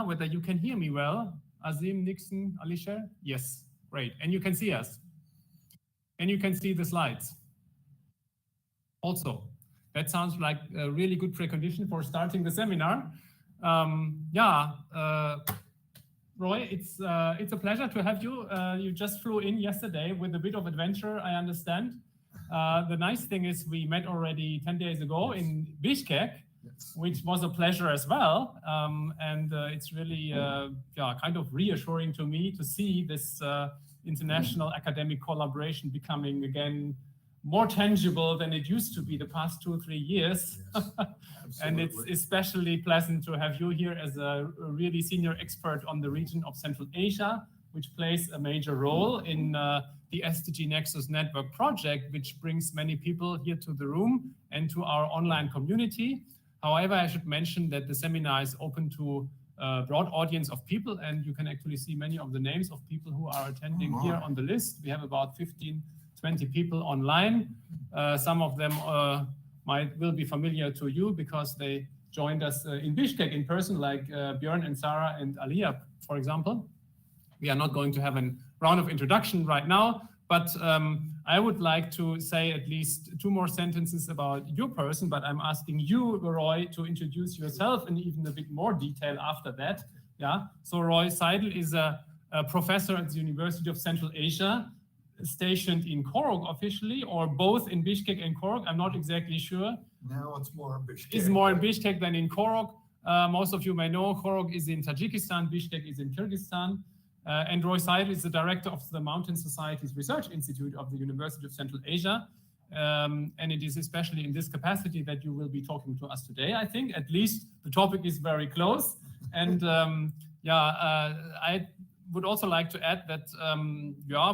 Anna, whether you can hear me well. Azim, Nixon, Alicia? Yes, great. And you can see us. And you can see the slides. Also, that sounds like a really good precondition for starting the seminar. Roy, it's a pleasure to have you. You just flew in yesterday with a bit of adventure, I understand. The nice thing is we met already 10 days ago in Bishkek, which was a pleasure as well. It's really kind of reassuring to me to see this international academic collaboration becoming again more tangible than it used to be the past 2 or 3 years. Yes, and it's especially pleasant to have you here as a really senior expert on the region of Central Asia, which plays a major role in the SDG Nexus Network project, which brings many people here to the room and to our online community. However, I should mention that the seminar is open to a broad audience of people, and you can actually see many of the names of people who are attending here on the list. We have about 15-20 people online. Some of them will be familiar to you because they joined us in Bishkek in person, like Björn and Sarah and Aliyah, for example. We are not going to have a round of introduction right now, but I would like to say at least 2 more sentences about your person, but I'm asking you, Roy, to introduce yourself in even a bit more detail after that. Yeah. So Roy Sidle is a professor at the University of Central Asia, stationed in Korog officially, or both in Bishkek and Korog. I'm not exactly sure. Now it's more in Bishkek. It's more in Bishkek than in Korog. Most of you may know Korog is in Tajikistan, Bishkek is in Kyrgyzstan. And Roy Sidle is the director of the Mountain Societies Research Institute of the University of Central Asia. And it is especially in this capacity that you will be talking to us today, I think. At least the topic is very close. And I would also like to add that,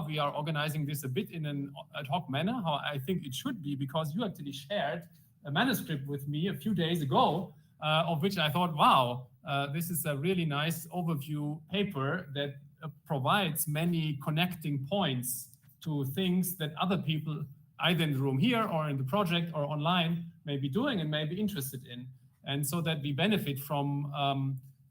we are organizing this a bit in an ad hoc manner, how I think it should be, because you actually shared a manuscript with me a few days ago, of which I thought, wow, this is a really nice overview paper that provides many connecting points to things that other people, either in the room here or in the project or online, may be doing and may be interested in. And so that we benefit from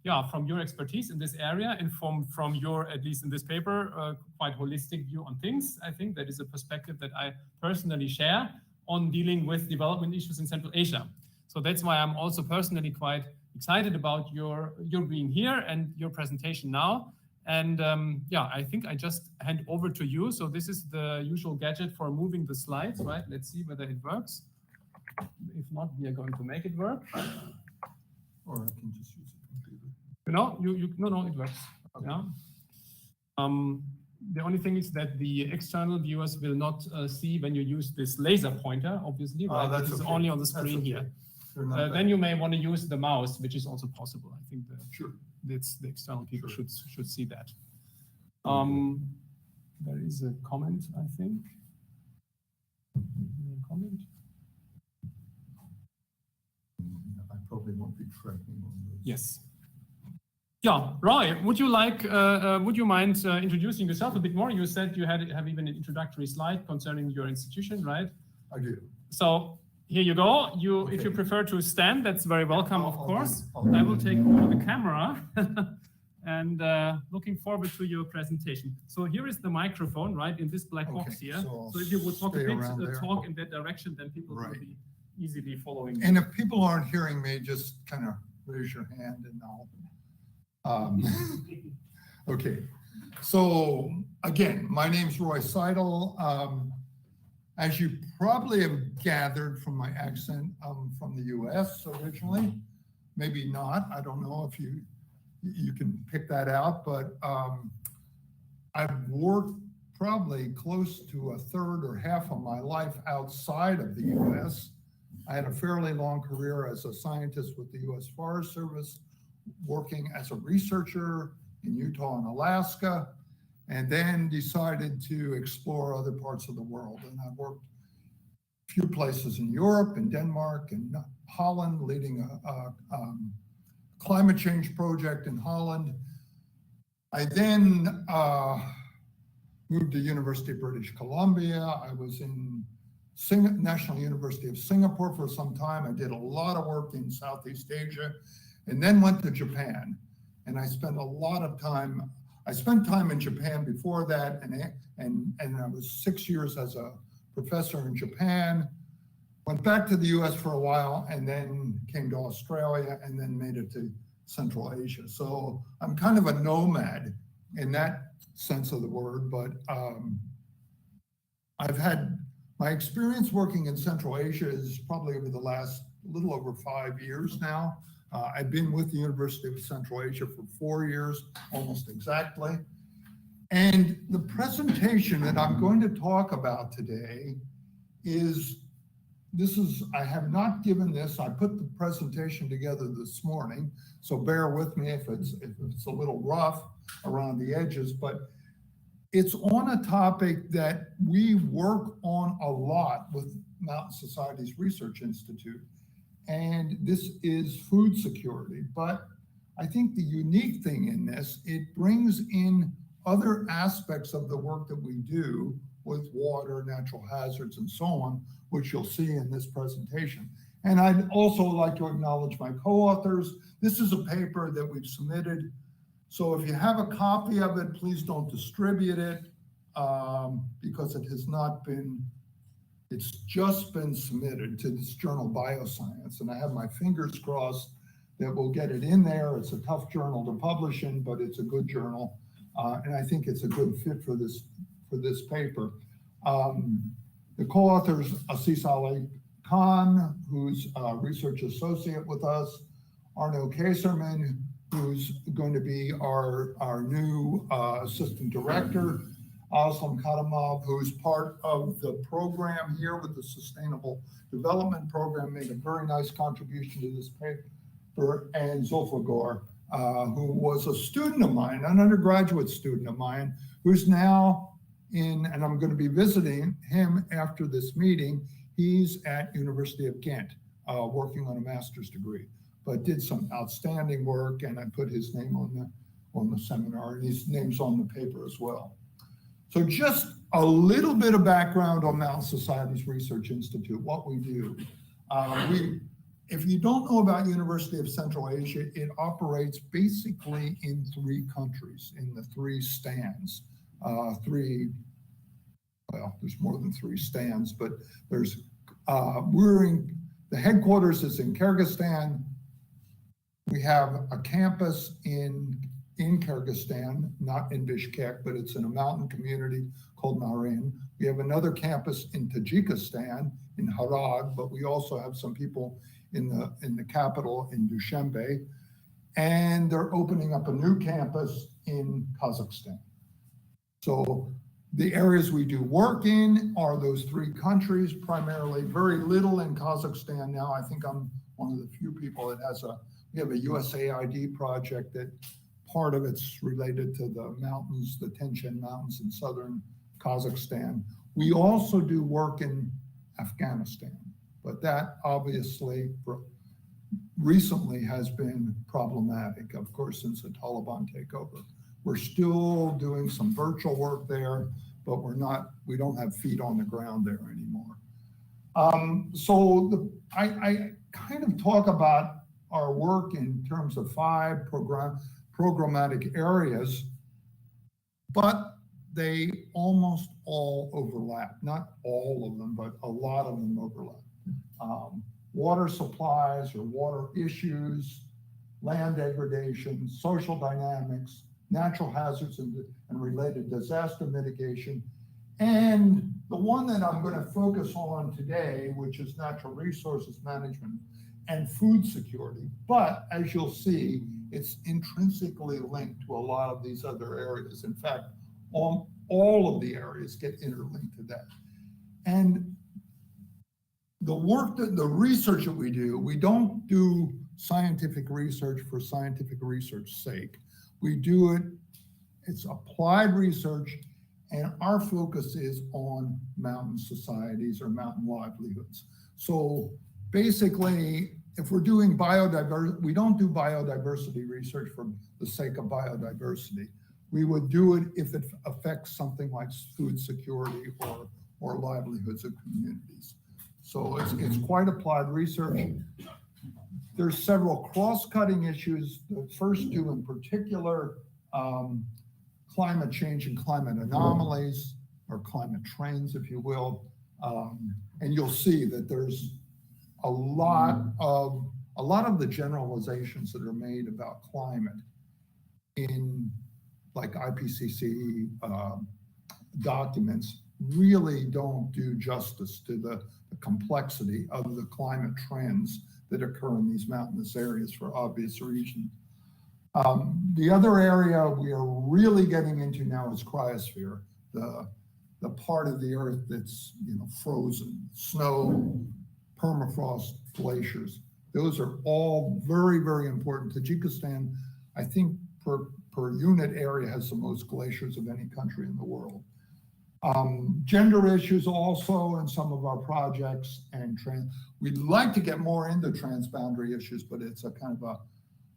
your expertise in this area and from your, at least in this paper, quite holistic view on things. I think that is a perspective that I personally share on dealing with development issues in Central Asia. So that's why I'm also personally quite excited about your being here and your presentation now. And I think I just hand over to you. So this is the usual gadget for moving the slides, right? Let's see whether it works. If not, we are going to make it work. Or I can just use a computer. No, it works. Okay. Yeah. The only thing is that the external viewers will not see when you use this laser pointer, obviously, right? That's This is only on the screen here. Then you may want to use the mouse, which is also possible. I think the external people should see that. There is a comment, I think. Comment? I probably won't be tracking on this. Yes. Yeah, Roy, would you mind introducing yourself a bit more? You said you have even an introductory slide concerning your institution, right? I do. So here you go. Okay. If you prefer to stand, that's very welcome, of course. I will take over the camera and looking forward to your presentation. So here is the microphone, right, in this black box here. So if you would talk a bit, talk in that direction, then people will be easily following you. And if people aren't hearing me, just kind of raise your hand and I'll... Okay. So again, my name's Roy Sidle. As you probably have gathered from my accent, I'm from the US originally. Maybe not. I don't know if you can pick that out, but I've worked probably close to a third or half of my life outside of the US. I had a fairly long career as a scientist with the US Forest Service, working as a researcher in Utah and Alaska, and then decided to explore other parts of the world. And I worked a few places in Europe, in Denmark, and Holland, leading a climate change project in Holland. I then moved to University of British Columbia. I was in National University of Singapore for some time. I did a lot of work in Southeast Asia, and then went to Japan. and I spent a lot of time. I spent time in Japan before that, and I was 6 years as a professor in Japan. Went back to the U.S. for a while, and then came to Australia, and then made it to Central Asia. So I'm kind of a nomad in that sense of the word, but I've had my experience working in Central Asia is probably over the last little over 5 years now. I've been with the University of Central Asia for 4 years, almost exactly. And the presentation that I'm going to talk about today I have not given this, I put the presentation together this morning, so bear with me if it's a little rough around the edges, but it's on a topic that we work on a lot with Mountain Societies Research Institute, and this is food security. But I think the unique thing in this, it brings in other aspects of the work that we do with water, natural hazards, and so on, which you'll see in this presentation. And I'd also like to acknowledge my co-authors. This is a paper that we've submitted. So if you have a copy of it, please don't distribute it because it has not been, it's just been submitted to this journal Bioscience. And I have my fingers crossed that we'll get it in there. It's a tough journal to publish in, but it's a good journal. And I think it's a good fit for this paper. The co-authors, Assis Ali Khan, who's a research associate with us, Arno Kaserman, who's going to be our new assistant director, Aslam Kadamov, who's part of the program here with the Sustainable Development Program, made a very nice contribution to this paper, and Zulfagor, who was a student of mine, an undergraduate student of mine, who's now and I'm going to be visiting him after this meeting. He's at University of Ghent, working on a master's degree, but did some outstanding work, and I put his name on the seminar, and his name's on the paper as well. So just a little bit of background on Mountain Societies Research Institute, what we do. If you don't know about University of Central Asia, it operates basically in 3 countries, in the 3 stands. There's more than 3 stands, but there's, the headquarters is in Kyrgyzstan. We have a campus in Kyrgyzstan, not in Bishkek, but it's in a mountain community called Narin. We have another campus in Tajikistan, in Harag, but we also have some people in the capital in Dushanbe. And they're opening up a new campus in Kazakhstan. So the areas we do work in are those 3 countries, primarily. Very little in Kazakhstan now. I think I'm one of the few people that we have a USAID project that part of it's related to the mountains, the Tian Mountains in southern Kazakhstan. We also do work in Afghanistan, but that obviously recently has been problematic, of course, since the Taliban takeover. We're still doing some virtual work there, but we don't have feet on the ground there anymore. I kind of talk about our work in terms of 5 programmatic areas, but they almost all overlap. Not all of them, but a lot of them overlap. Water supplies or water issues, land degradation, social dynamics, natural hazards and related disaster mitigation. And the one that I'm going to focus on today, which is natural resources management and food security. But as you'll see, it's intrinsically linked to a lot of these other areas. In fact, all of the areas get interlinked to that. And the research that we do, we don't do scientific research for scientific research's sake. We do it, it's applied research, and our focus is on mountain societies or mountain livelihoods. So basically, if we're doing biodiversity, we don't do biodiversity research for the sake of biodiversity. We would do it if it affects something like food security or livelihoods of communities. So it's quite applied research. there's several cross-cutting issues. The first two in particular, climate change and climate anomalies, or climate trends, if you will. And you'll see that there's a lot of the generalizations that are made about climate in like IPCC documents really don't do justice to the complexity of the climate trends that occur in these mountainous areas for obvious reasons. The other area we are really getting into now is cryosphere, the part of the earth that's frozen, snow, permafrost, glaciers. Those are all very, very important. Tajikistan, I think per unit area, has the most glaciers of any country in the world. Gender issues also in some of our projects, and we'd like to get more into transboundary issues, but it's a kind of a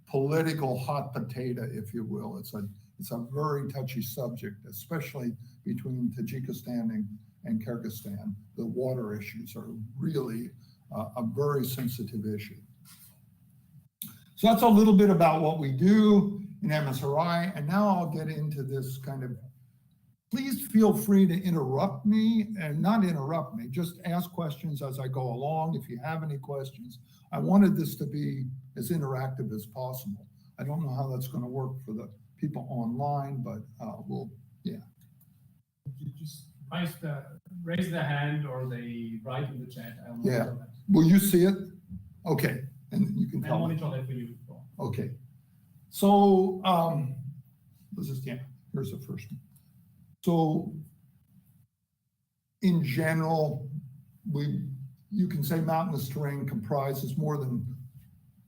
political hot potato, if you will. It's a very touchy subject, especially between Tajikistan and Kyrgyzstan. The water issues are really a very sensitive issue. So that's a little bit about what we do in MSRI, and now I'll get into this kind of, please feel free to interrupt me, and not interrupt me, just ask questions as I go along if you have any questions. I wanted this to be as interactive as possible. I don't know how that's going to work for the people online, but yeah. You just raise the hand or they write in the chat. I'll yeah. monitor that. Will you see it? Okay, and you can I'll tell me. monitor that for you. Okay. So here's the first one. So in general, you can say mountainous terrain comprises more than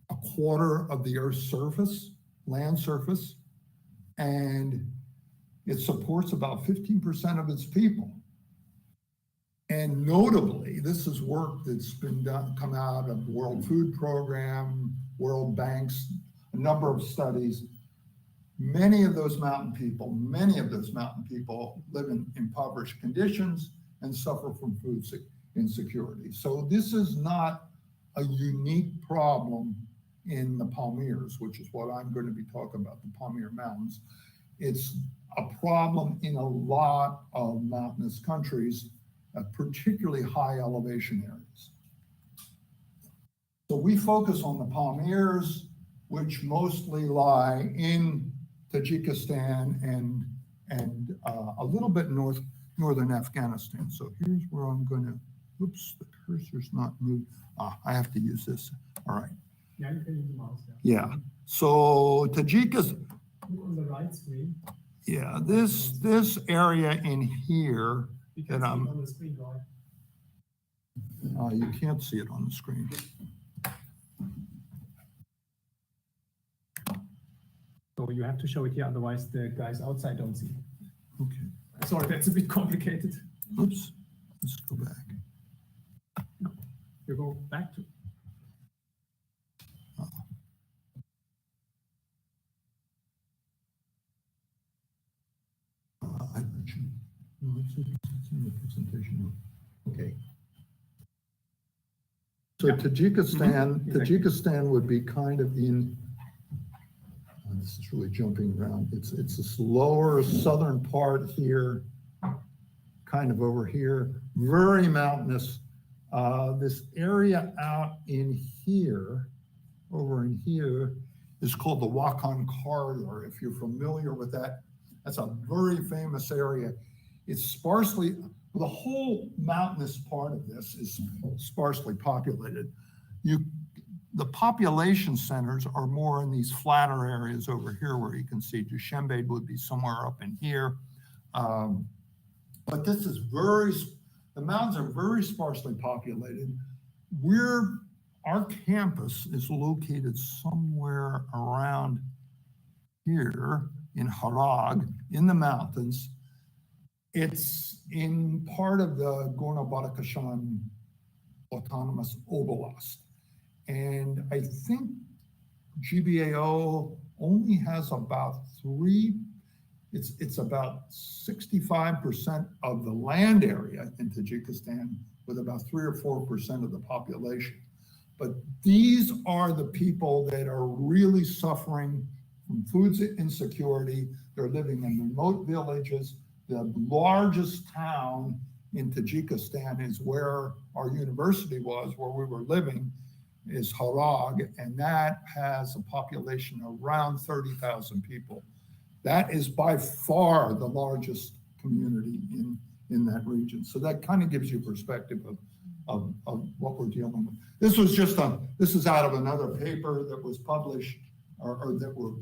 a quarter of the Earth's surface, land surface, and it supports about 15% of its people. And notably, this is work that's been come out of the World Food Program, World Bank's, a number of studies. Many of those mountain people live in impoverished conditions and suffer from food insecurity. So this is not a unique problem in the Palmiers, which is what I'm going to be talking about, the Palmier Mountains. It's a problem in a lot of mountainous countries, particularly high elevation areas. So we focus on the Palmiers, which mostly lie in Tajikistan and a little bit northern Afghanistan. So here's where I'm going to, oops, the cursor's not moved. I have to use this. All right. Yeah, you can use the mouse. Yeah. So Tajikistan. Look on the right screen. Yeah, this area in here You can that see it on the screen, right? you can't see it on the screen. So you have to show it here, otherwise the guys outside don't see it. Okay. Sorry, that's a bit complicated. Oops. Let's go back. No, you go back to. I mentioned. No, it's in the presentation. Okay. So Yeah. Tajikistan, Mm-hmm. Tajikistan would be kind of in. This is really jumping around. It's this lower southern part here, kind of over here, very mountainous. This area out in here, over in here, is called the Wakhan Corridor. If you're familiar with that, that's a very famous area. It's sparsely, the whole mountainous part of this is sparsely populated. The population centers are more in these flatter areas over here where you can see Dushanbe would be somewhere up in here. But this is the mountains are very sparsely populated. Our campus is located somewhere around here in Harag, in the mountains. It's in part of the Gorno-Badakeshan Autonomous Oblast. And I think GBAO only has about it's about 65% of the land area in Tajikistan, with about 3 or 4% of the population. But these are the people that are really suffering from food insecurity. They're living in remote villages. The largest town in Tajikistan is where our university was, where we were living, is Harag, and that has a population of around 30,000 people. That is by far the largest community in that region. So that kind of gives you perspective of what we're dealing with. This is out of another paper that was published or that we're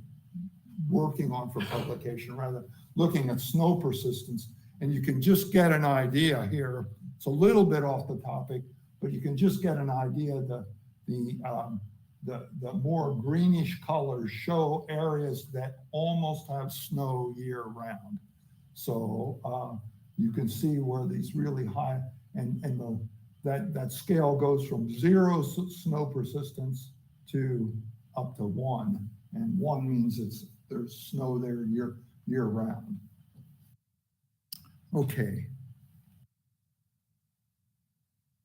working on for publication, rather, looking at snow persistence. And you can just get an idea here. It's a little bit off the topic, but you can just get an idea that the more greenish colors show areas that almost have snow year round. So you can see where these really high, and that scale goes from 0 snow persistence to up to 1. And 1 means there's snow there year round. Okay.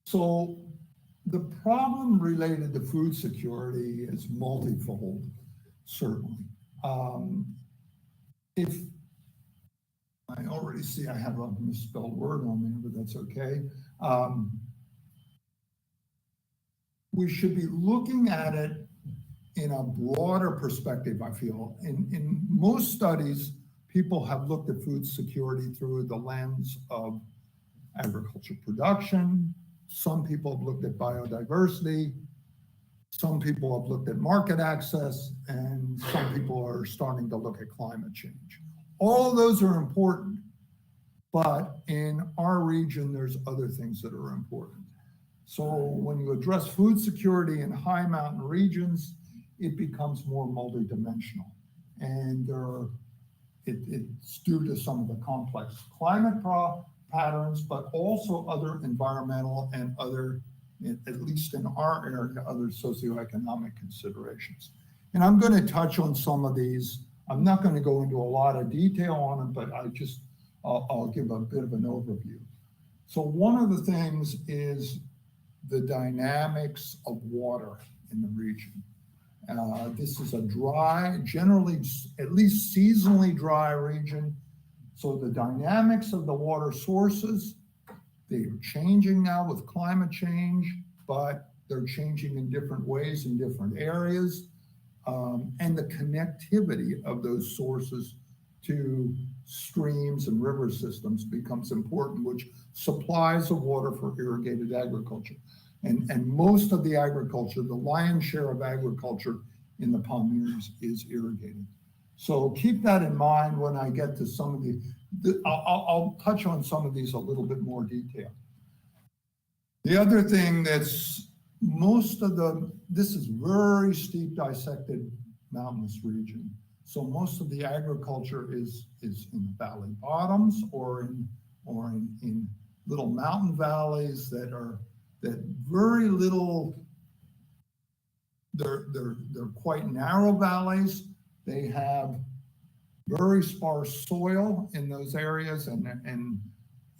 So the problem related to food security is multifold, certainly. If I already see I have a misspelled word on there, but that's okay. We should be looking at it in a broader perspective, I feel. In most studies, people have looked at food security through the lens of agriculture production. Some people have looked at biodiversity. Some people have looked at market access, and some people are starting to look at climate change. All of those are important, but in our region, there's other things that are important. So when you address food security in high mountain regions, it becomes more multidimensional. And it's due to some of the complex climate patterns, but also other environmental and other, at least in our area, other socioeconomic considerations. And I'm going to touch on some of these. I'm not going to go into a lot of detail on them, but I'll give a bit of an overview. So one of the things is the dynamics of water in the region. This is a dry, generally at least seasonally dry region. So the dynamics of the water sources, they're changing now with climate change, but they're changing in different ways in different areas. And the connectivity of those sources to streams and river systems becomes important, which supplies the water for irrigated agriculture. And most of the agriculture, the lion's share of agriculture in the Palmiers is irrigated. So keep that in mind when I get to some of I'll touch on some of these a little bit more detail. The other thing that's this is very steep dissected mountainous region. So most of the agriculture is in the valley bottoms or in little mountain valleys that very little, they're quite narrow valleys. They have very sparse soil in those areas and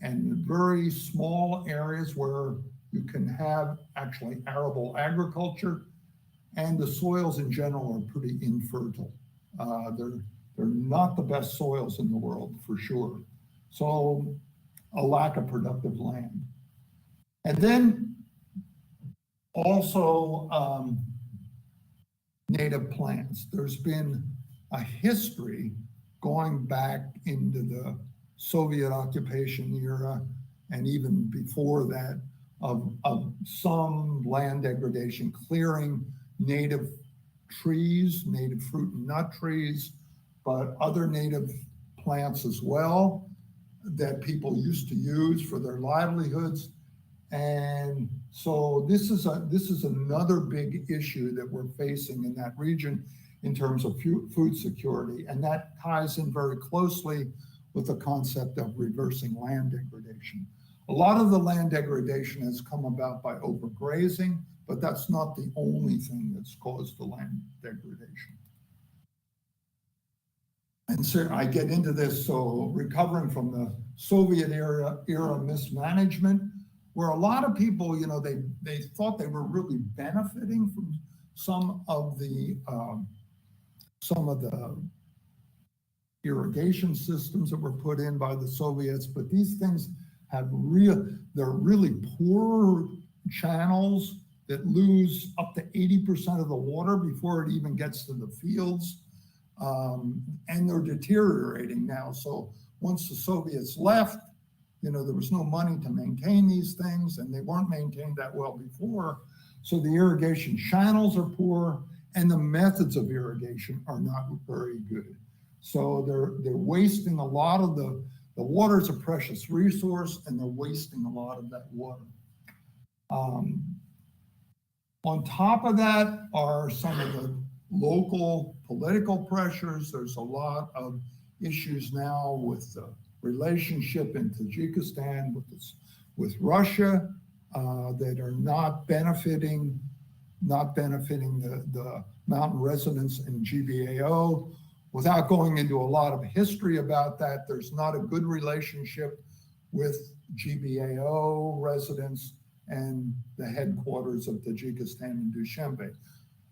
very small areas where you can have actually arable agriculture, and the soils in general are pretty infertile. They're not the best soils in the world for sure. So a lack of productive land. And then also native plants. There's been a history going back into the Soviet occupation era and even before that of some land degradation, clearing native trees, native fruit and nut trees, but other native plants as well that people used to use for their livelihoods. And so this is another big issue that we're facing in that region in terms of food security. And that ties in very closely with the concept of reversing land degradation. A lot of the land degradation has come about by overgrazing, but that's not the only thing that's caused the land degradation. And so I get into this, so recovering from the Soviet era mismanagement, where a lot of people, they thought they were really benefiting from some of the irrigation systems that were put in by the Soviets, but these things they're really poor channels that lose up to 80% of the water before it even gets to the fields. And they're deteriorating now. So once the Soviets left, there was no money to maintain these things, and they weren't maintained that well before. So the irrigation channels are poor, and the methods of irrigation are not very good. So they're wasting a lot of the water is a precious resource, and they're wasting a lot of that water. On top of that are some of the local political pressures. There's a lot of issues now with the relationship in Tajikistan with Russia that are not benefiting the mountain residents in GBAO. Without going into a lot of history about that, there's not a good relationship with GBAO residents and the headquarters of Tajikistan in Dushanbe,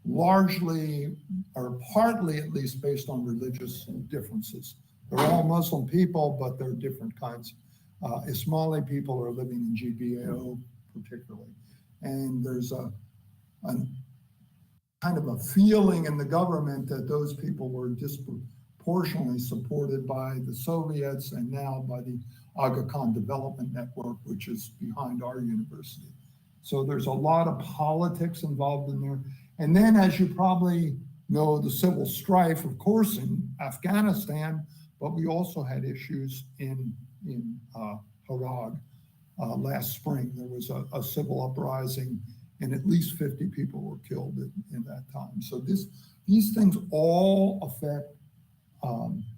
largely or partly at least based on religious differences. They're all Muslim people, but they're different kinds. Ismaili people are living in GBAO particularly. And there's a kind of a feeling in the government that those people were disproportionately supported by the Soviets and now by the Aga Khan Development Network, which is behind our university. So there's a lot of politics involved in there. And then, as you probably know, the civil strife, of course, in Afghanistan, but we also had issues in Harag last spring. There was a civil uprising, and at least 50 people were killed in that time. So these things all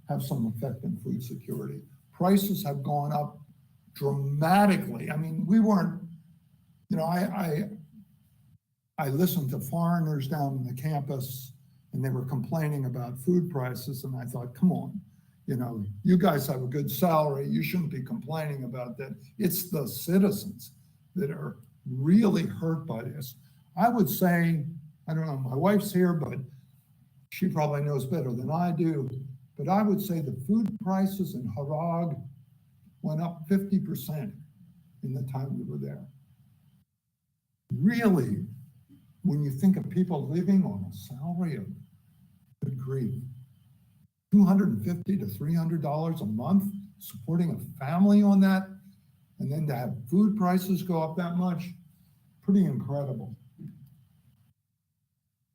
have some effect on food security. Prices have gone up dramatically. I mean, we weren't, I listened to foreigners down on the campus, and they were complaining about food prices, and I thought, come on, you guys have a good salary. You shouldn't be complaining about that. It's the citizens that are really hurt by this. I would say, I don't know, my wife's here, but she probably knows better than I do, but I would say the food prices in Harag went up 50% in the time we were there. Really, when you think of people living on a salary of, good grief, $250 to $300 a month, supporting a family on that, and then to have food prices go up that much, pretty incredible.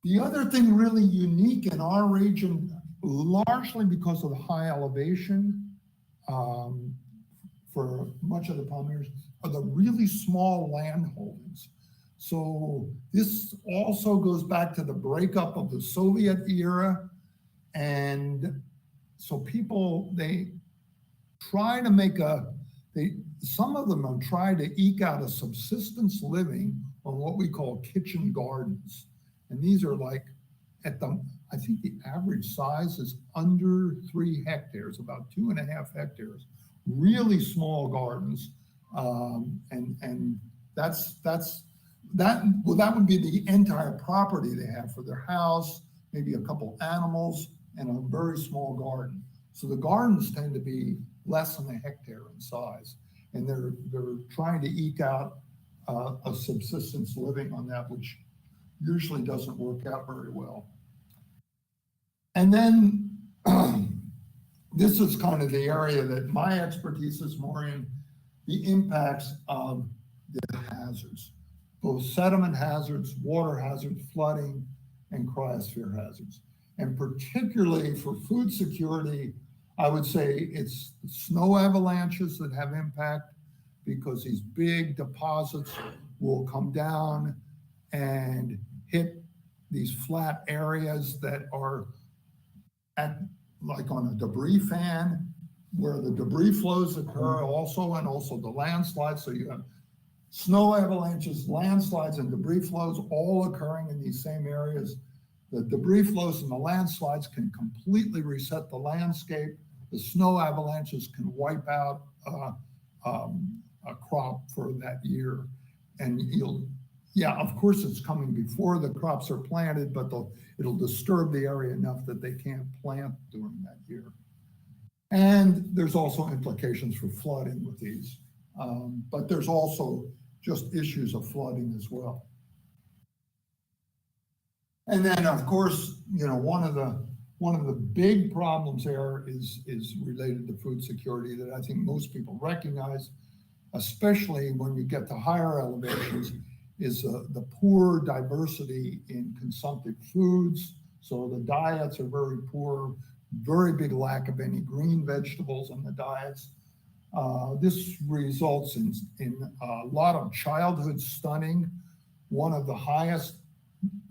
The other thing really unique in our region, largely because of the high elevation for much of the Palmiers, are the really small land holdings. So this also goes back to the breakup of the Soviet era. And so people, they try to make some of them have tried to eke out a subsistence living on what we call kitchen gardens. And these are like I think the average size is under 3 hectares, about 2.5 hectares, really small gardens. And that would be the entire property they have for their house, maybe a couple animals, and a very small garden. So the gardens tend to be less than 1 hectare in size, and they're trying to eke out a subsistence living on that, which usually doesn't work out very well. And then this is kind of the area that my expertise is more in, the impacts of the hazards, both sediment hazards, water hazards, flooding, and cryosphere hazards. And particularly for food security, I would say it's snow avalanches that have impact, because these big deposits will come down and hit these flat areas that are like on a debris fan, where the debris flows occur also, and also the landslides. So you have snow avalanches, landslides, and debris flows all occurring in these same areas. The debris flows and the landslides can completely reset the landscape. The snow avalanches can wipe out crop for that year. And yeah, of course it's coming before the crops are planted, but it'll disturb the area enough that they can't plant during that year. And there's also implications for flooding with these. But there's also just issues of flooding as well. And then, of course, one of the big problems there is related to food security that I think most people recognize, especially when you get to higher elevations, is the poor diversity in consumptive foods. So the diets are very poor, very big lack of any green vegetables in the diets. This results in a lot of childhood stunting, one of the highest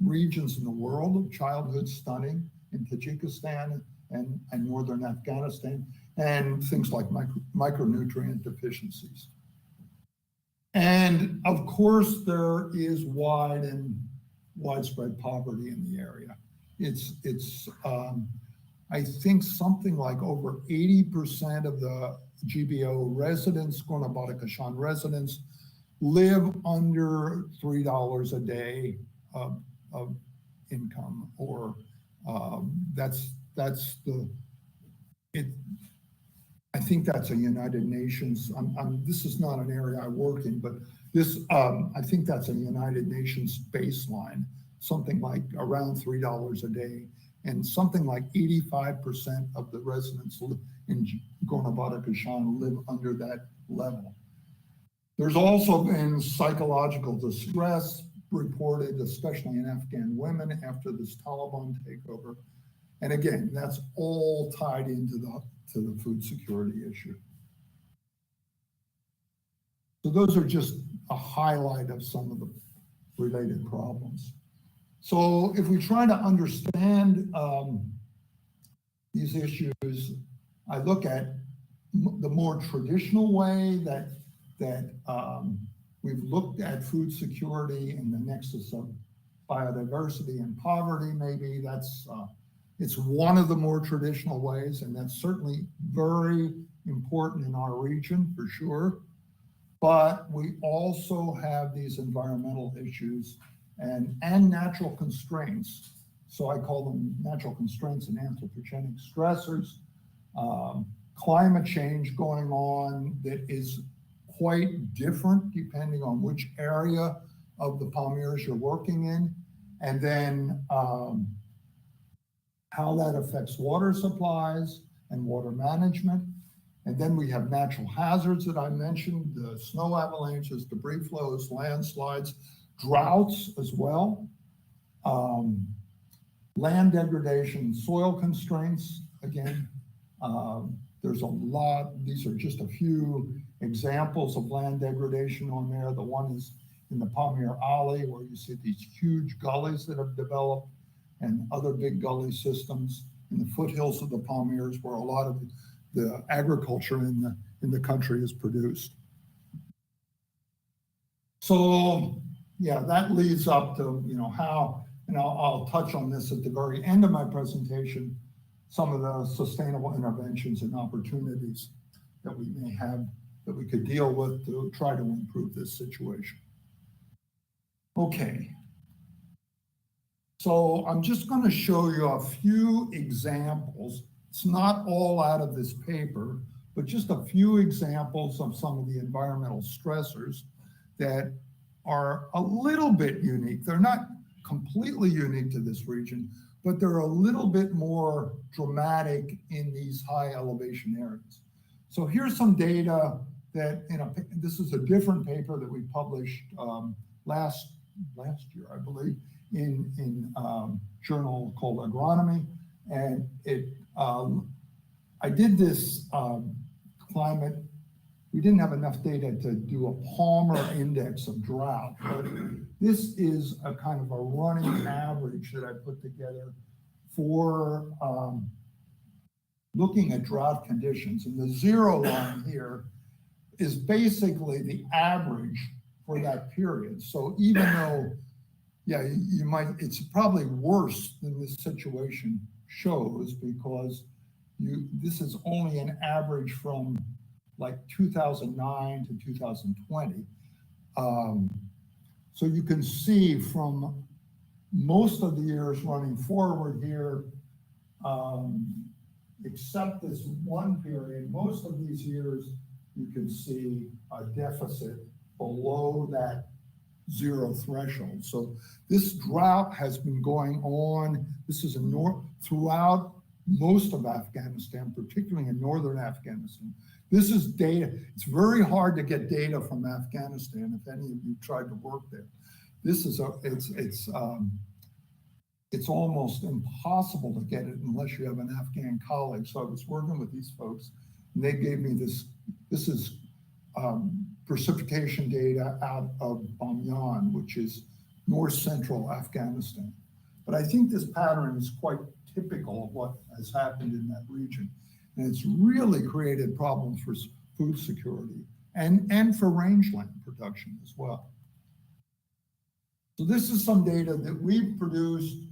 regions in the world of childhood stunting in Tajikistan and northern Afghanistan, and things like micronutrient deficiencies. And of course, there is widespread poverty in the area. I think something like over 80% of the GBO residents, Gorno-Badakhshan residents, live under $3 a day of income, or I think that's a United Nations. This is not an area I work in, but I think that's a United Nations baseline, something like around $3 a day, and something like 85% of the residents in Gorno-Badakhshan live under that level. There's also been psychological distress reported, especially in Afghan women after this Taliban takeover. And again, that's all tied into the food security issue. So those are just a highlight of some of the related problems. So if we try to understand these issues, I look at the more traditional way that we've looked at food security in the nexus of biodiversity and poverty. Maybe it's one of the more traditional ways, and that's certainly very important in our region for sure. But we also have these environmental issues and natural constraints. So I call them natural constraints and anthropogenic stressors. Climate change going on that is quite different depending on which area of the Palmiers you're working in, and then how that affects water supplies and water management. And then we have natural hazards that I mentioned, the snow avalanches, debris flows, landslides, droughts as well, land degradation, soil constraints. Again, there's a lot. These are just a few examples of land degradation on there. The one is in the Palmier Anomaly, where you see these huge gullies that have developed, and other big gully systems in the foothills of the Palmiers, where a lot of the agriculture in the country is produced. So yeah, that leads up to how, and I'll touch on this at the very end of my presentation, some of the sustainable interventions and opportunities that we may have, that we could deal with to try to improve this situation. Okay. So I'm just going to show you a few examples. It's not all out of this paper, but just a few examples of some of the environmental stressors that are a little bit unique. They're not completely unique to this region, but they're a little bit more dramatic in these high elevation areas. So here's some data that, this is a different paper that we published last year, I believe, in journal called Agronomy. And I did this climate. We didn't have enough data to do a Palmer index of drought, but this is a kind of a running average that I put together for looking at drought conditions. And the zero line here is basically the average for that period. So even though, yeah, it's probably worse than this situation shows, because this is only an average from like 2009 to 2020. So you can see from most of the years running forward here, except this one period, most of these years, you can see a deficit below that zero threshold. So this drought has been going on. This is throughout most of Afghanistan, particularly in northern Afghanistan. This is data. It's very hard to get data from Afghanistan if any of you tried to work there. This is it's almost impossible to get it unless you have an Afghan colleague. So I was working with these folks, and they gave me this. This is precipitation data out of Bamyan, which is north central Afghanistan. But I think this pattern is quite typical of what has happened in that region. And it's really created problems for food security and for rangeland production as well. So this is some data that we've produced.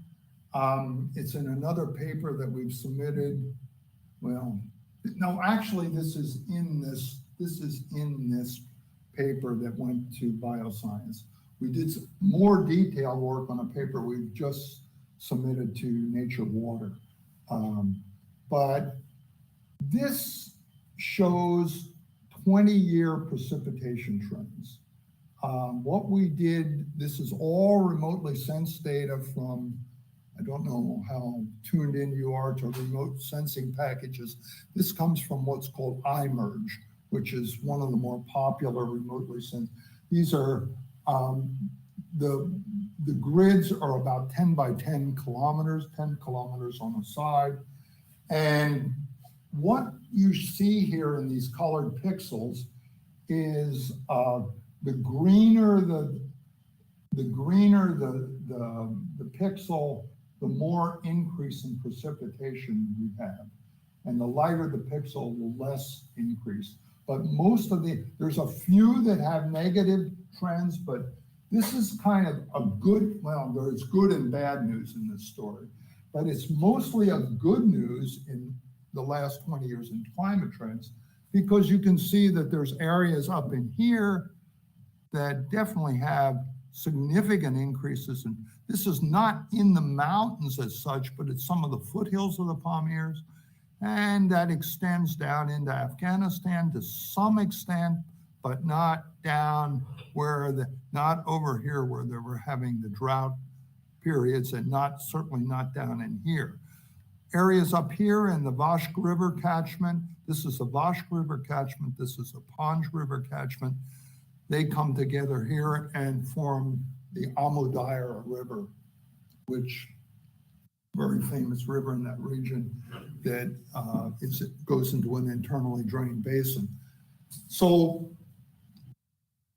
It's in another paper that we've submitted. Well, no, actually this is in this paper that went to Bioscience. We did some more detailed work on a paper we've just submitted to Nature Water. But this shows 20-year precipitation trends. What we did, this is all remotely sensed data from, I don't know how tuned in you are to remote sensing packages. This comes from what's called iMerge, which is one of the more popular remotely sensed. These are, the grids are about 10 by 10 kilometers, 10 kilometers on the side. And what you see here in these colored pixels is the greener the pixel, the more increase in precipitation we have. And the lighter the pixel, the less increase. But most of there's a few that have negative trends, but this is kind of a good, well, there's good and bad news in this story, but it's mostly a good news in the last 20 years in climate trends, because you can see that there's areas up in here that definitely have significant increases. And this is not in the mountains as such, but it's some of the foothills of the Palmiers. And that extends down into Afghanistan to some extent, but not down where not over here where they were having the drought periods, and certainly not down in here. Areas up here in the Vashk River catchment, this is the Vashk River catchment, this is the Panj River catchment. They come together here and form the Amu-Darya River, which very famous river in that region that goes into an internally drained basin. So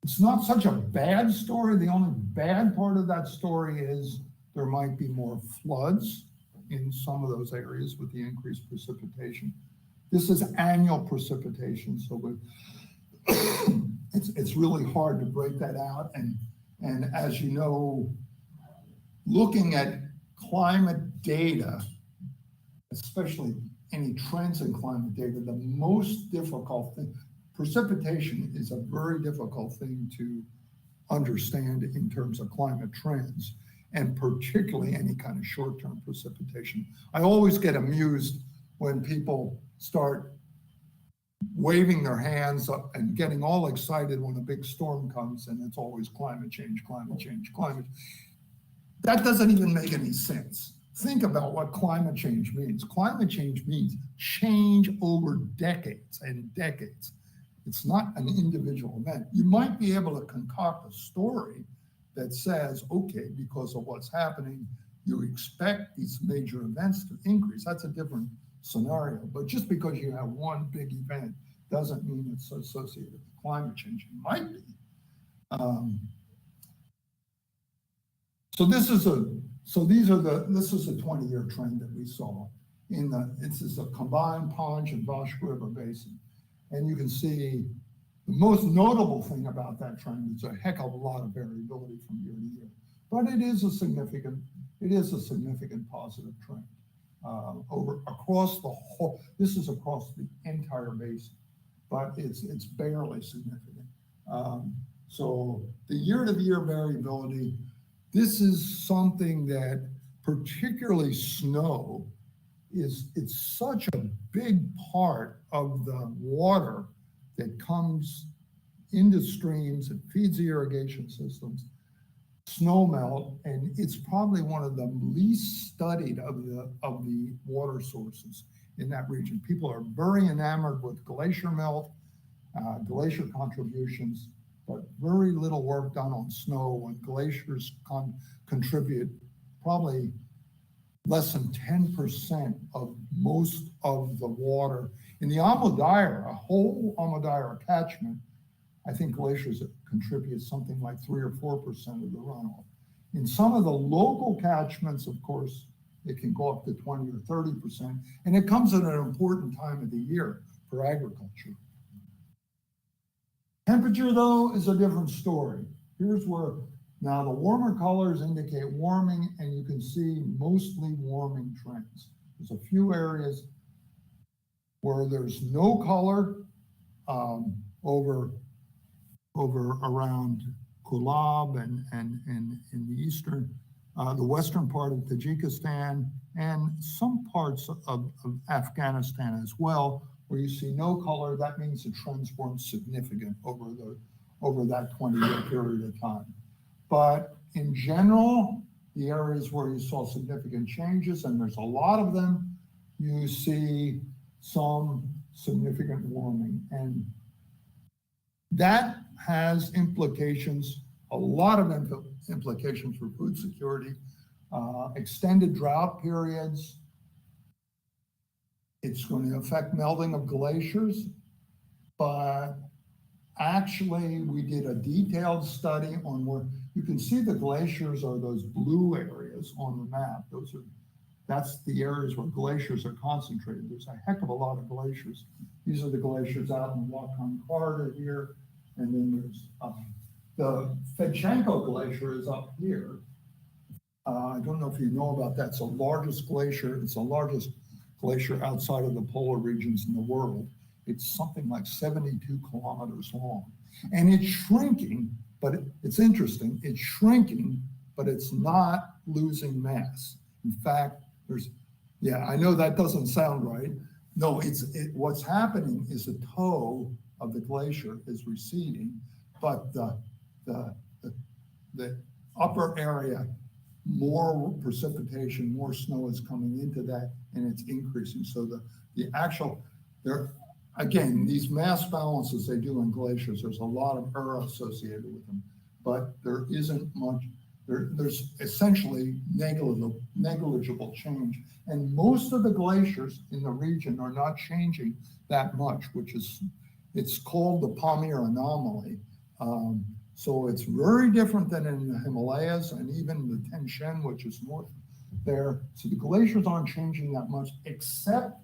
it's not such a bad story. The only bad part of that story is there might be more floods in some of those areas with the increased precipitation. This is annual precipitation, so it's really hard to break that out. And as you know, looking at climate data, especially any trends in climate data, the most difficult thing, precipitation is a very difficult thing to understand in terms of climate trends, and particularly any kind of short-term precipitation. I always get amused when people start waving their hands up and getting all excited when a big storm comes, and it's always climate change, climate change, climate. That doesn't even make any sense. Think about what climate change means. Climate change means change over decades and decades. It's not an individual event. You might be able to concoct a story that says, okay, because of what's happening, you expect these major events to increase. That's a different scenario. But just because you have one big event doesn't mean it's associated with climate change. It might be. This is a 20-year trend that we saw this is a combined Panj and Vashk River basin. And you can see the most notable thing about that trend is a heck of a lot of variability from year to year. But it is a significant positive trend across the whole, this is across the entire basin. but it's barely significant. So the year-to-year variability, this is something that, particularly snow, it's such a big part of the water that comes into streams and feeds the irrigation systems. Snow melt, and it's probably one of the least studied of the water sources in that region. People are very enamored with glacier melt, glacier contributions, but very little work done on snow, and glaciers contribute probably less than 10% of most of the water. In the Amodyre, a whole Amodyre catchment, I think glaciers contribute something like 3 or 4% of the runoff. In some of the local catchments, of course, it can go up to 20 or 30%, and it comes at an important time of the year for agriculture. Temperature, though, is a different story. Here's where, now the warmer colors indicate warming, and you can see mostly warming trends. There's a few areas where there's no color over around Kulab and in the eastern, the western part of Tajikistan, and some parts of Afghanistan as well, where you see no color. That means the trends weren't significant over that 20-year period of time. But in general, the areas where you saw significant changes, and there's a lot of them, you see some significant warming. And that has implications, a lot of implications for food security, extended drought periods. It's going to affect melting of glaciers, but actually we did a detailed study on where you can see the glaciers are those blue areas on the map. That's the areas where glaciers are concentrated. There's a heck of a lot of glaciers. These are the glaciers out in the Wakhan corridor here. And then there's the Fechenko Glacier is up here. I don't know if you know about that. It's the largest glacier. It's the largest glacier outside of the polar regions in the world. It's something like 72 kilometers long. And it's shrinking, but it's interesting. It's shrinking, but it's not losing mass. In fact, I know that doesn't sound right. No, what's happening is the toe of the glacier is receding, but the upper area, more precipitation, more snow is coming into that, and it's increasing. So again, these mass balances they do in glaciers, there's a lot of error associated with them, but there isn't much. There's essentially negligible change. And most of the glaciers in the region are not changing that much, it's called the Palmier Anomaly. So it's very different than in the Himalayas and even the Tian Shan, which is north there. So the glaciers aren't changing that much, except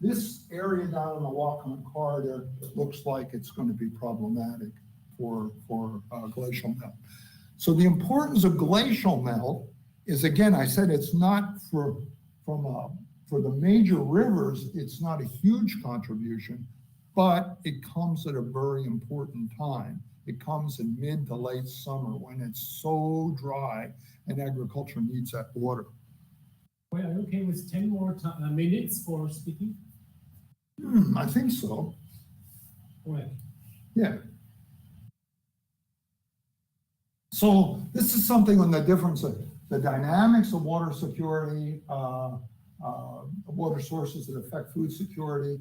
this area down in the Wakhan corridor looks like it's going to be problematic for glacial melt. So the importance of glacial melt is, again, I said it's not for the major rivers, it's not a huge contribution, but it comes at a very important time. It comes in mid to late summer when it's so dry and agriculture needs that water. Well, are you okay with 10 more minutes for speaking? I think so. Right. Yeah. So this is something on the difference of the dynamics of water security, water sources that affect food security.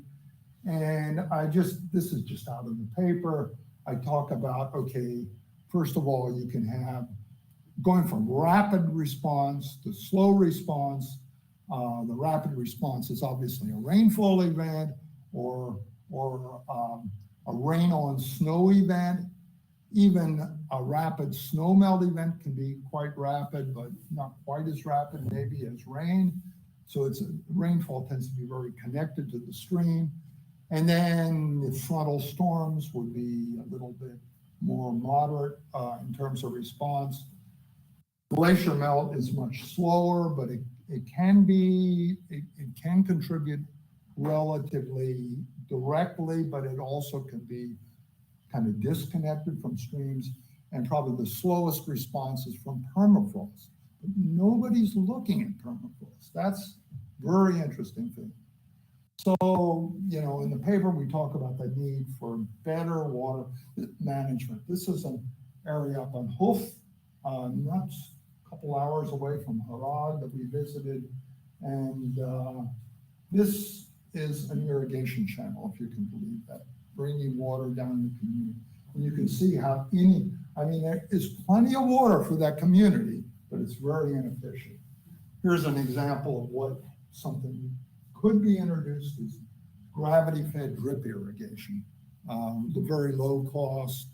And this is just out of the paper. I talk about, okay, first of all, you can have going from rapid response to slow response. The rapid response is obviously a rainfall event or a rain on snow event. Even a rapid snow melt event can be quite rapid, but not quite as rapid maybe as rain. So rainfall tends to be very connected to the stream. And then the frontal storms would be a little bit more moderate in terms of response. Glacier melt is much slower, but it can contribute relatively directly, but it also can be kind of disconnected from streams. And probably the slowest response is from permafrost. But nobody's looking at permafrost. That's very interesting thing. So, you know, in the paper, we talk about the need for better water management. This is an area up on Hoof, not a couple hours away from Harad that we visited. And this is an irrigation channel, if you can believe that, bringing water down the community. And you can see how there is plenty of water for that community, but it's very inefficient. Here's an example of what something could be introduced is gravity-fed drip irrigation, the very low cost,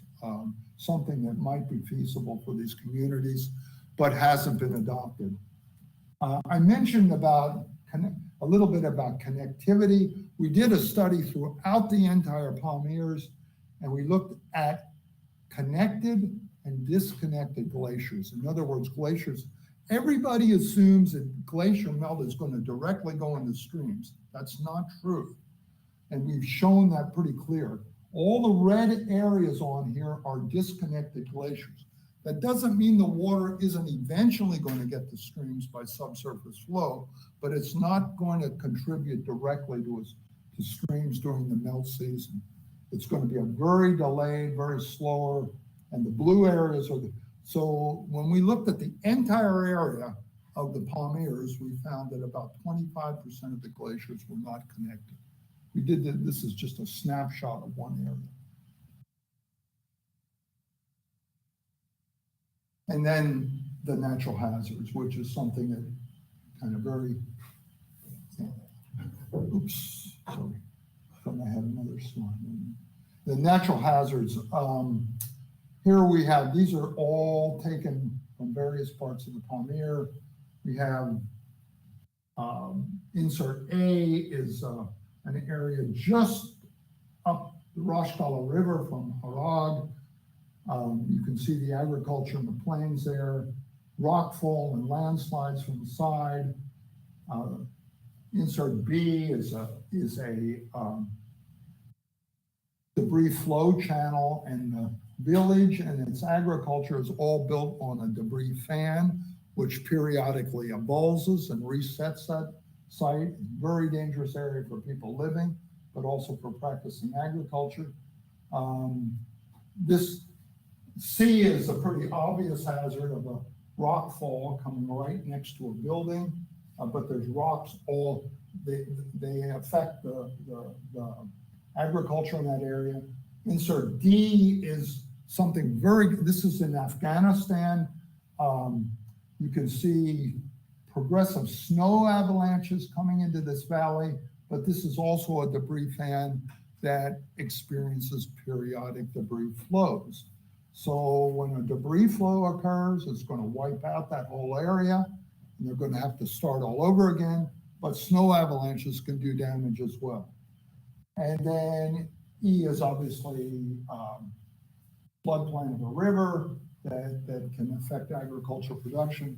something that might be feasible for these communities, but hasn't been adopted. I mentioned about a little bit about connectivity. We did a study throughout the entire Palmiers, and we looked at connected and disconnected glaciers. In other words, glaciers, everybody assumes that glacier melt is going to directly go into streams. That's not true. And we've shown that pretty clear. All the red areas on here are disconnected glaciers. That doesn't mean the water isn't eventually going to get to streams by subsurface flow, but it's not going to contribute directly to streams during the melt season. It's going to be a very delayed, very slower, and the blue areas are so when we looked at the entire area of the Palmiers, we found that about 25% of the glaciers were not connected. We did that, this is just a snapshot of one area. And then the natural hazards, which is something that kind of very, oops, sorry, I thought I had another slide. The natural hazards, here we have, these are all taken from various parts of the Palmier. We have insert A is an area just up the Rashkala River from Harag. You can see the agriculture in the plains there, rockfall and landslides from the side. Insert B is a debris flow channel, and the village and its agriculture is all built on a debris fan, which periodically avulses and resets that site. Very dangerous area for people living, but also for practicing agriculture. This C is a pretty obvious hazard of a rock fall coming right next to a building, but there's rocks all, they affect the agriculture in that area. Insert D is something this is in Afghanistan. You can see progressive snow avalanches coming into this valley, but this is also a debris fan that experiences periodic debris flows. So when a debris flow occurs, it's going to wipe out that whole area, and they're going to have to start all over again, but snow avalanches can do damage as well. And then E is obviously floodplain of a river that can affect agricultural production.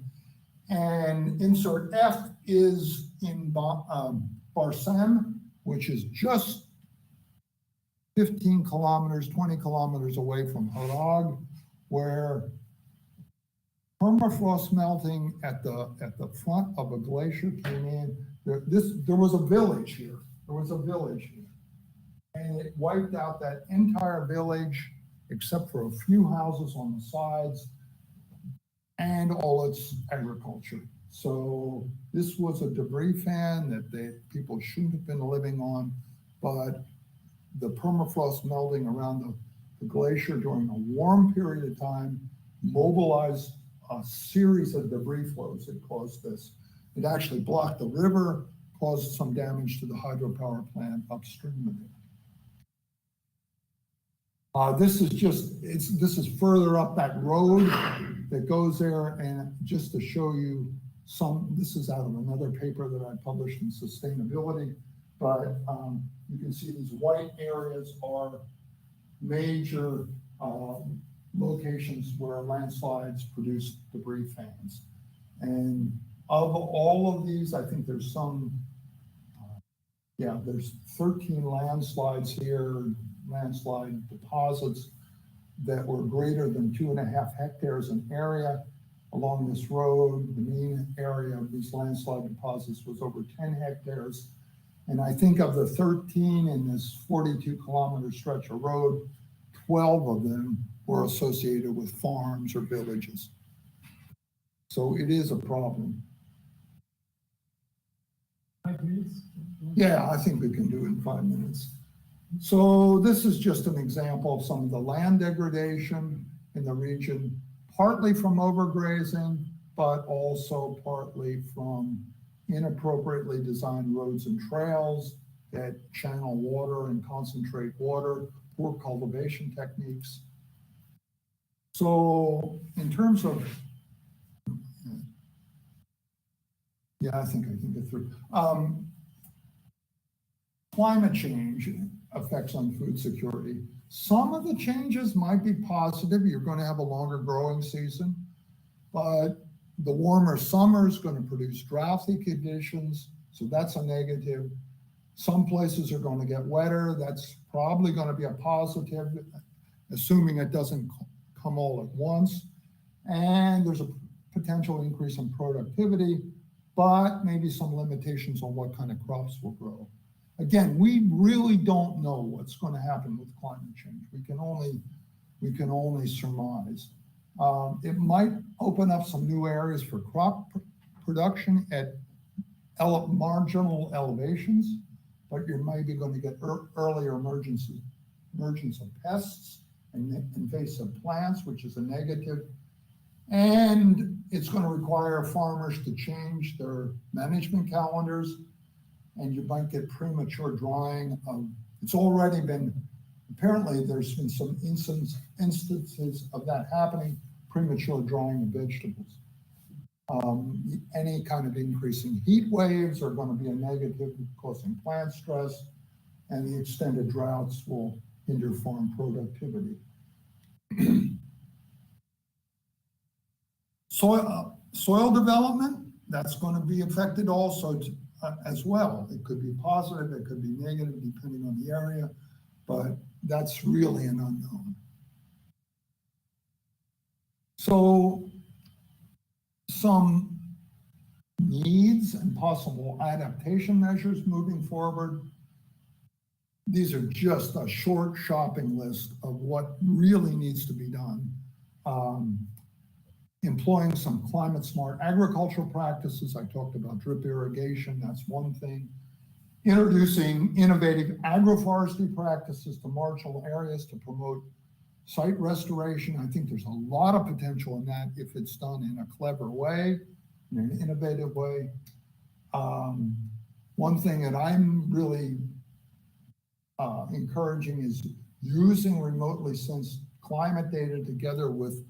And insert F is in Barsem, which is just 15 kilometers, 20 kilometers away from Harag, where permafrost melting at the front of a glacier came in. There was a village here. There was a village here. And it wiped out that entire village, except for a few houses on the sides, and all its agriculture. So this was a debris fan that people shouldn't have been living on, but the permafrost melting around the glacier during a warm period of time mobilized a series of debris flows that caused this. It actually blocked the river, caused some damage to the hydropower plant upstream of it. This is further up that road that goes there, and just to show you this is out of another paper that I published in Sustainability, but you can see these white areas are major locations where landslides produce debris fans. And of all of these, I think there's some Yeah, there's 13 landslides here, landslide deposits that were greater than 2.5 hectares in area along this road. The mean area of these landslide deposits was over 10 hectares. And I think of the 13 in this 42-kilometer stretch of road, 12 of them were associated with farms or villages. So it is a problem. 5 minutes? Yeah, I think we can do it in 5 minutes. So this is just an example of some of the land degradation in the region, partly from overgrazing, but also partly from inappropriately designed roads and trails that channel water and concentrate water, poor cultivation techniques. So in terms of, yeah, I think I can get through. Climate change effects on food security. Some of the changes might be positive. You're going to have a longer growing season, but the warmer summer is going to produce droughty conditions, so that's a negative. Some places are going to get wetter. That's probably going to be a positive, assuming it doesn't come all at once. And there's a potential increase in productivity, but maybe some limitations on what kind of crops will grow. Again, we really don't know what's going to happen with climate change. We can only surmise. It might open up some new areas for crop production at marginal elevations, but you're maybe going to get earlier emergence of pests and invasive plants, which is a negative. And it's going to require farmers to change their management calendars, and you might get premature drying of, it's already been, apparently there's been some instances of that happening, premature drying of vegetables. Any kind of increasing heat waves are going to be a negative, causing plant stress, and the extended droughts will hinder farm productivity. Soil development, that's going to be affected also as well. It could be positive, it could be negative, depending on the area, but that's really an unknown. So some needs and possible adaptation measures moving forward. These are just a short shopping list of what really needs to be done. Employing some climate smart agricultural practices. I talked about drip irrigation, that's one thing. Introducing innovative agroforestry practices to marginal areas to promote site restoration. I think there's a lot of potential in that if it's done in a clever way, in an innovative way. One thing that I'm really encouraging is using remotely sensed climate data together with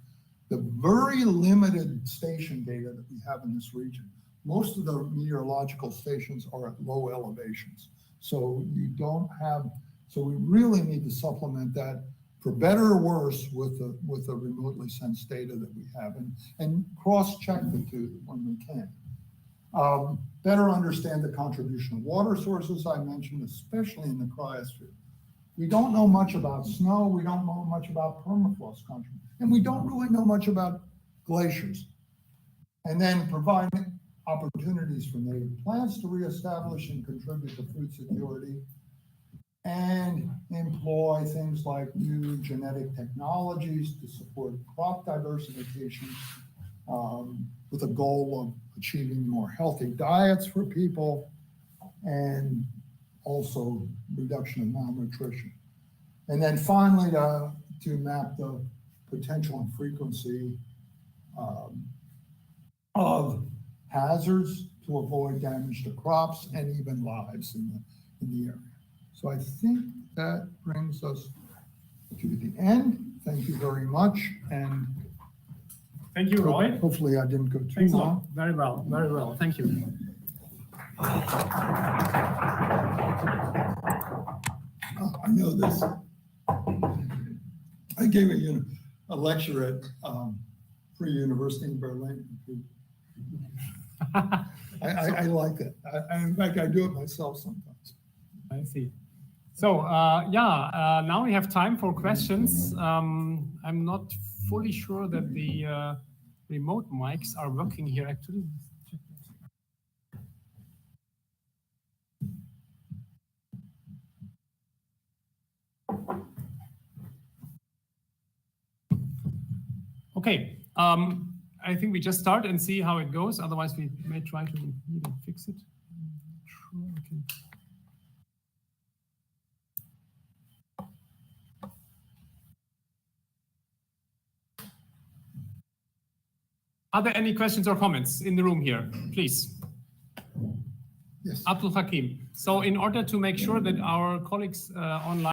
the very limited station data that we have in this region. Most of the meteorological stations are at low elevations. So we really need to supplement that for better or worse with the remotely sensed data that we have and cross-check the two when we can. Better understand the contribution of water sources I mentioned, especially in the cryosphere. We don't know much about snow, we don't know much about permafrost contribution, and we don't really know much about glaciers. And then provide opportunities for native plants to reestablish and contribute to food security, and employ things like new genetic technologies to support crop diversification with a goal of achieving more healthy diets for people and also reduction of malnutrition. And then finally, to map the potential and frequency of hazards to avoid damage to crops and even lives in the area. So I think that brings us to the end. Thank you very much. And thank you, Roy. Hopefully I didn't go too Thanks long. a lot. Very well, very well. Thank you. I know this. I gave a lecture at Free University in Berlin. I like it. In fact, I do it myself sometimes. I see. So now we have time for questions. I'm not fully sure that the remote mics are working here actually. Okay, I think we just start and see how it goes. Otherwise, we may try to even fix it. Are there any questions or comments in the room here? Please. Yes. Abdul Hakim. So in order to make sure that our colleagues online